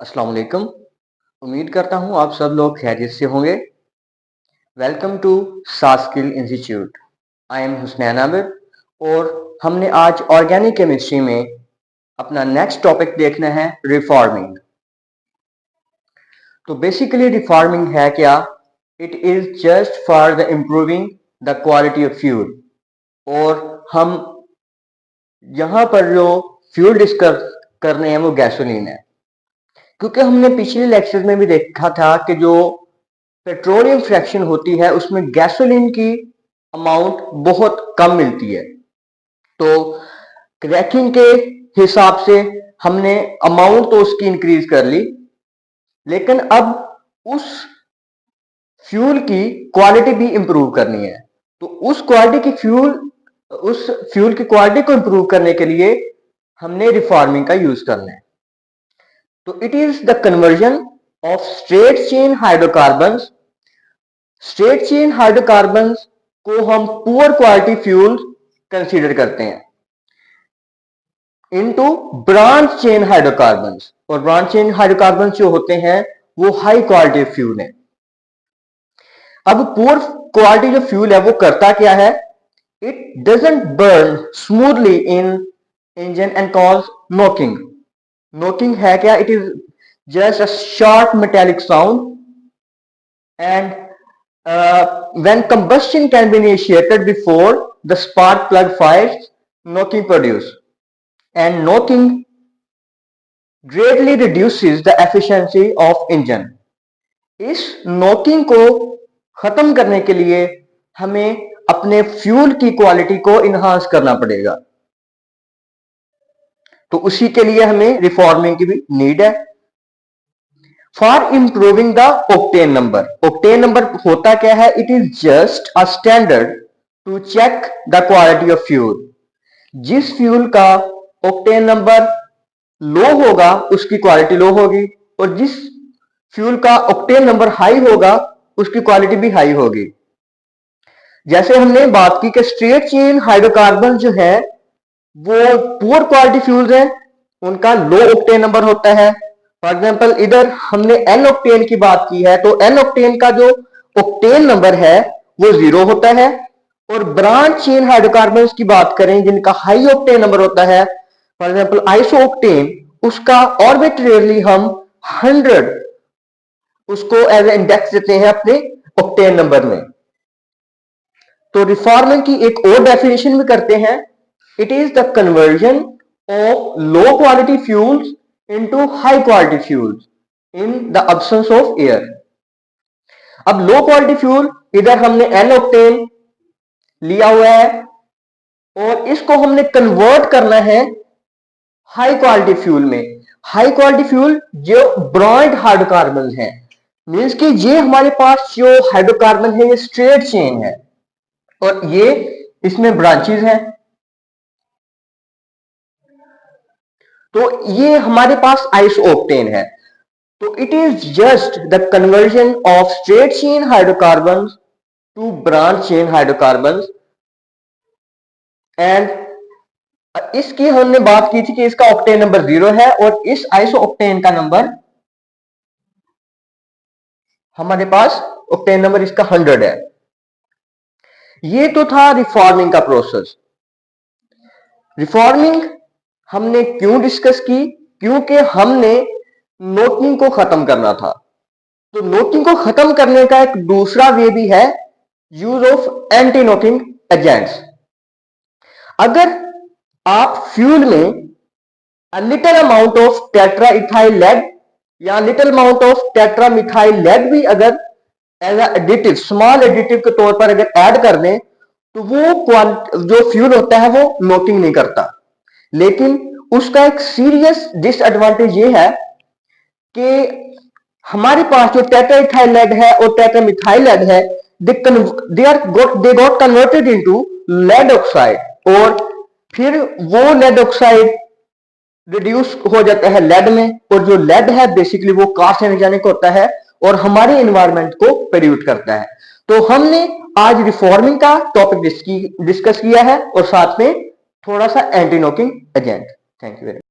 अस्सलाम वालेकुम। उम्मीद करता हूँ आप सब लोग खैरियत से होंगे। Welcome to Saskill institute. I am Husnain Abid और हमने आज ऑर्गेनिक केमिस्ट्री में अपना नेक्स्ट टॉपिक देखना है रिफॉर्मिंग। तो बेसिकली रिफॉर्मिंग है क्या? It is just for the improving the quality of fuel. और हम यहाँ पर जो फ्यूल डिस्कस कर रहे हैं वो गैसोलीन है, क्योंकि हमने पिछले लेक्चर में भी देखा था कि जो पेट्रोलियम फ्रैक्शन होती है उसमें गैसोलीन की अमाउंट बहुत कम मिलती है। तो क्रैकिंग के हिसाब से हमने अमाउंट तो उसकी इंक्रीज कर ली, लेकिन अब उस फ्यूल की क्वालिटी भी इंप्रूव करनी है। तो उस फ्यूल की क्वालिटी को इंप्रूव करने के लिए हमने रिफॉर्मिंग का यूज करना है। तो it is the conversion of straight chain hydrocarbons. Straight chain hydrocarbons को हम पुअर क्वालिटी फ्यूल कंसीडर करते हैं इनटू ब्रांच चेन हाइड्रोकार्बन्स, और ब्रांच चेन हाइड्रोकार्बन्स जो होते हैं वो हाई क्वालिटी फ्यूल है। अब पुअर क्वालिटी जो फ्यूल है वो करता क्या है? It doesn't burn smoothly in engine and cause knocking. Knocking है क्या? It is just a short metallic sound and when combustion can be initiated before the spark plug fires, knocking produce, and knocking greatly reduces the efficiency of engine. इस knocking को खत्म करने के लिए हमें अपने फ्यूल की क्वालिटी को इनहांस करना पड़ेगा। तो उसी के लिए हमें रिफॉर्मिंग की भी नीड है। For improving the octane number. Octane number होता क्या है? It is just a standard to check the quality of fuel. जिस फ्यूल का ऑक्टेन नंबर लो होगा उसकी क्वालिटी लो होगी, और जिस फ्यूल का ऑक्टेन नंबर हाई होगा उसकी क्वालिटी भी हाई होगी। जैसे हमने बात की कि स्ट्रेट चेन हाइड्रोकार्बन जो है वो पुअर क्वालिटी फ्यूल्स हैं, उनका लो ऑक्टेन नंबर होता है। फॉर एग्जाम्पल इधर हमने एन ऑक्टेन की बात की है, तो एन ऑक्टेन का जो ऑक्टेन नंबर है वो 0 होता है। और ब्रांच चेन हाइड्रोकार्बन्स की बात करें जिनका हाई ऑक्टेन नंबर होता है, फॉर एग्जाम्पल आइसो ऑक्टेन, उसका ऑर्बिट्रेरली हम 100 उसको एज ए इंडेक्स देते हैं अपने ऑक्टेन नंबर में। तो रिफॉर्मिंग की एक और डेफिनेशन भी करते हैं। It is the conversion of low quality fuels into high quality fuels in the absence of air. अब लो क्वालिटी फ्यूल इधर हमने एन ऑक्टेन लिया हुआ है और इसको हमने कन्वर्ट करना है हाई क्वालिटी फ्यूल में। हाई क्वालिटी फ्यूल जो ब्रॉन्ड हाइड्रोकार्बन है, मींस कि ये हमारे पास जो हाइड्रोकार्बन है ये स्ट्रेट चेन है और ये इसमें ब्रांचेस हैं। तो ये हमारे पास आइसोक्टेन है। तो it is just the conversion of straight chain hydrocarbons to branch chain hydrocarbons. And इसकी हमने बात की थी कि इसका ऑक्टेन नंबर 0 है और इस आइसोक्टेन का नंबर हमारे पास ऑक्टेन नंबर इसका 100 है। ये तो था रिफॉर्मिंग का प्रोसेस। रिफॉर्मिंग हमने क्यों डिस्कस की? क्योंकि हमने नोकिंग को खत्म करना था। तो नोकिंग को खत्म करने का एक दूसरा वे भी है use of anti knocking agents. अगर आप फ्यूल में a little amount of tetra ethyl lead या little amount of tetra methyl lead भी अगर एज एडिटिव, स्मॉल एडिटिव के तौर पर अगर ऐड कर दें तो वो जो फ्यूल होता है वो नोकिंग नहीं करता। लेकिन उसका एक सीरियस डिसएडवांटेज ये है कि हमारे पास जो टेट्राइथाइल लेड है और टेट्रामिथाइल लेड है, they got converted into lead oxide, और फिर वो लेड ऑक्साइड रिड्यूस हो जाता है लेड में, और जो लेड है बेसिकली वो कार्सिनोजेनिक होता है और हमारे एनवायरनमेंट को पोल्यूट करता है। तो हमने आज रिफॉर्मिंग का टॉपिक डिस्कस किया है और साथ में थोड़ा सा anti knocking agent. Thank you very much.